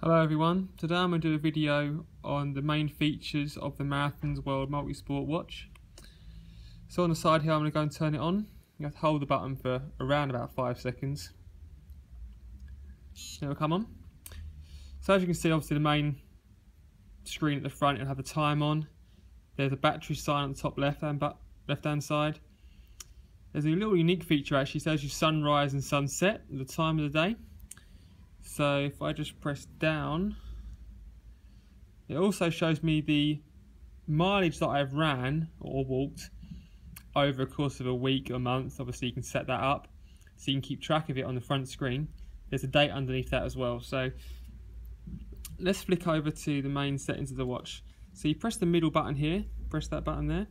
Hello everyone, today I'm going to do a video on the main features of the Marathons World Multisport watch. So on the side here I'm going to go and turn it on. You have to hold the button for around about 5 seconds. Then it will come on. So as you can see, obviously the main screen at the front will have the time on. There's a battery sign on the top left hand side. There's a little unique feature actually, it tells you sunrise and sunset at the time of the day. So if I just press down, it also shows me the mileage that I've ran or walked over a course of a week or month. Obviously you can set that up so you can keep track of it on the front screen. There's a date underneath that as well. So let's flick over to the main settings of the watch. So you press the middle button here, press that button there,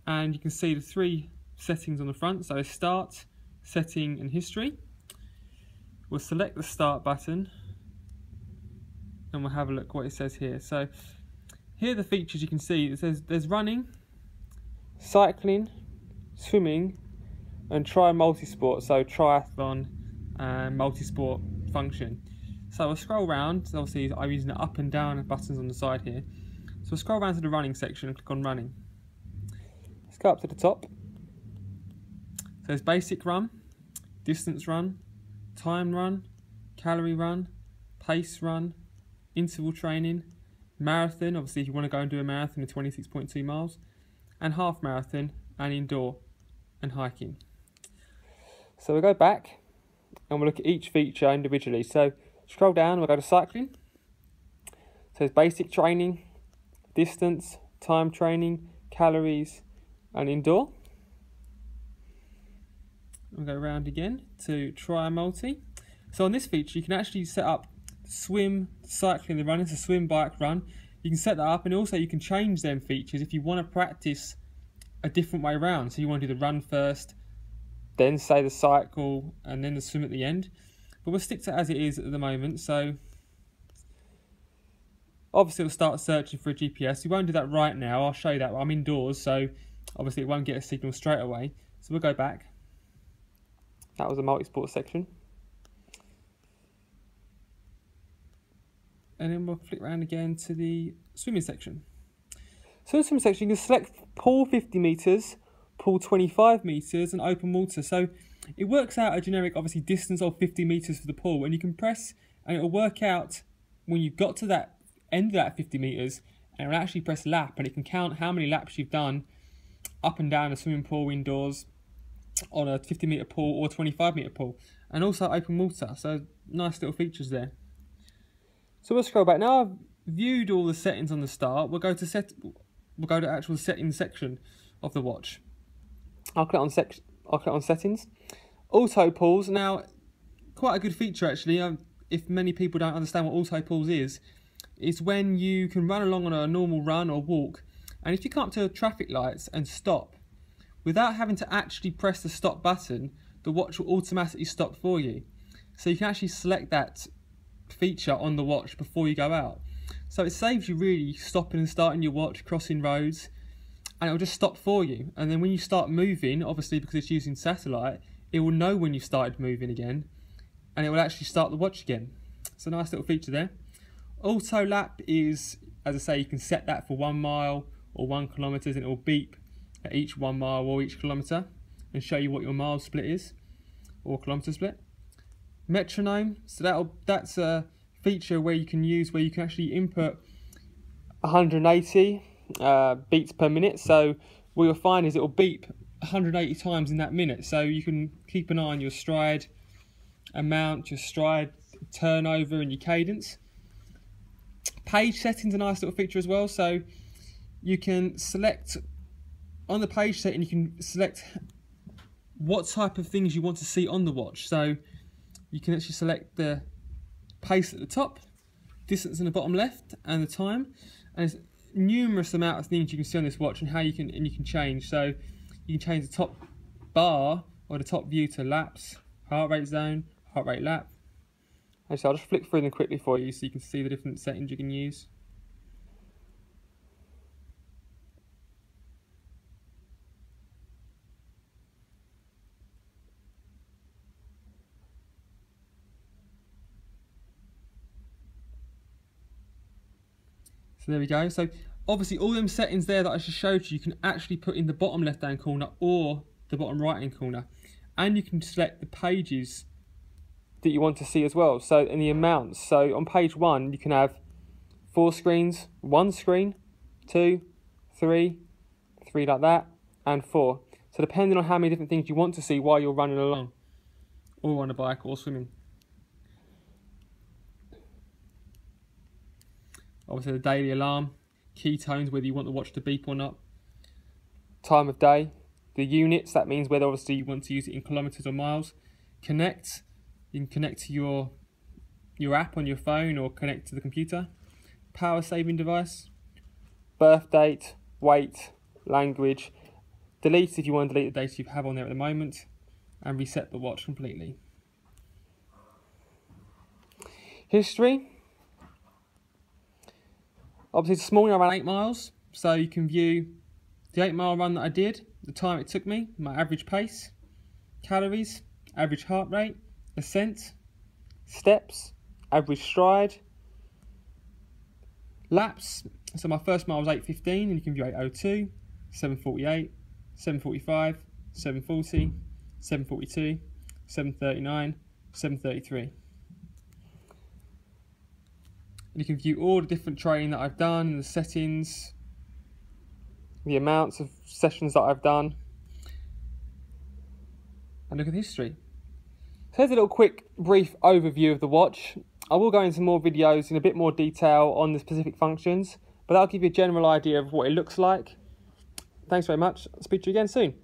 and you can see the 3 settings on the front. So start, setting and history. We'll select the start button and we'll have a look what it says here. So here are the features you can see. It says there's running, cycling, swimming and multisport, so triathlon and multisport function. So we'll scroll around. So obviously I'm using the up and down buttons on the side here. So we'll scroll around to the running section and click on running. Let's go up to the top. So there's basic run, distance run, time run, calorie run, pace run, interval training, marathon, obviously if you want to go and do a marathon of 26.2 miles, and half marathon, and indoor and hiking. So we'll go back and we'll look at each feature individually. So scroll down, we'll go to cycling. So there's basic training, distance, time training, calories and indoor. We'll go around again to try multi. So on this feature you can actually set up swim, cycling, the running, so swim, bike, run. You can set that up, and also you can change them features if you want to practice a different way around. So you want to do the run first, then say the cycle, and then the swim at the end. But we'll stick to it as it is at the moment. So obviously it'll start searching for a GPS. We won't do that right now. I'll show you that. I'm indoors, so obviously it won't get a signal straight away. So we'll go back. That was the multisport section. And then we'll flick around again to the swimming section. So in the swimming section, you can select pool 50 metres, pool 25 metres and open water. So it works out a generic, obviously, distance of 50 metres for the pool. And you can press, and it will work out when you've got to that end of that 50 metres, and it will actually press lap, and it can count how many laps you've done up and down a swimming pool indoors on a 50 metre pool or 25 metre pool, and also open water. So nice little features there. So we'll scroll back. Now I've viewed all the settings on the start, we'll go to actual settings section of the watch. I'll click on settings. Auto pause. Now, quite a good feature actually. If many people don't understand what auto pause is, it's when you can run along on a normal run or walk, and if you come up to traffic lights and stop, without having to actually press the stop button, the watch will automatically stop for you. So you can actually select that feature on the watch before you go out. So it saves you really stopping and starting your watch, crossing roads, and it'll just stop for you. And then when you start moving, obviously because it's using satellite, it will know when you've started moving again, and it will actually start the watch again. It's a nice little feature there. Auto lap is, as I say, you can set that for 1 mile or 1 kilometre, and it will beep at each 1 mile or each kilometre and show you what your mile split is or kilometre split. Metronome, so that's a feature where you can actually input 180 beats per minute. So what you'll find is it will beep 180 times in that minute. So you can keep an eye on your stride amount, your stride turnover and your cadence. Page settings, a nice little feature as well. So you can select on the page setting, you can select what type of things you want to see on the watch. So you can actually select the pace at the top, distance in the bottom left, and the time. And there's numerous amount of things you can see on this watch and how you can change. So you can change the top bar or the top view to laps, heart rate zone, heart rate lap. Actually, I'll just flick through them quickly for you so you can see the different settings you can use. So there we go. So obviously all them settings there that I just showed you can actually put in the bottom left hand corner or the bottom right hand corner, and you can select the pages that you want to see as well. So in the amounts, so on page 1 you can have 4 screens, 1 screen, 2, 3 like that, and 4. So depending on how many different things you want to see while you're running along, or on a bike or swimming. Obviously the daily alarm, ketones, whether you want the watch to beep or not, time of day, the units, that means whether obviously you want to use it in kilometers or miles, connect, you can connect to your app on your phone or connect to the computer, power saving device, birth date, weight, language, delete if you want to delete the data you have on there at the moment, and reset the watch completely. History. Obviously this morning I ran 8 miles, so you can view the 8-mile run that I did, the time it took me, my average pace, calories, average heart rate, ascent, steps, average stride, laps. So my first mile was 8:15, and you can view 8:02, 7:48, 7:45, 7:40, 7:42, 7:39, 7:33. You can view all the different training that I've done, the settings, the amounts of sessions that I've done, and look at the history. So here's a little quick brief overview of the watch. I will go into more videos in a bit more detail on the specific functions, but that'll give you a general idea of what it looks like. Thanks very much. I'll speak to you again soon.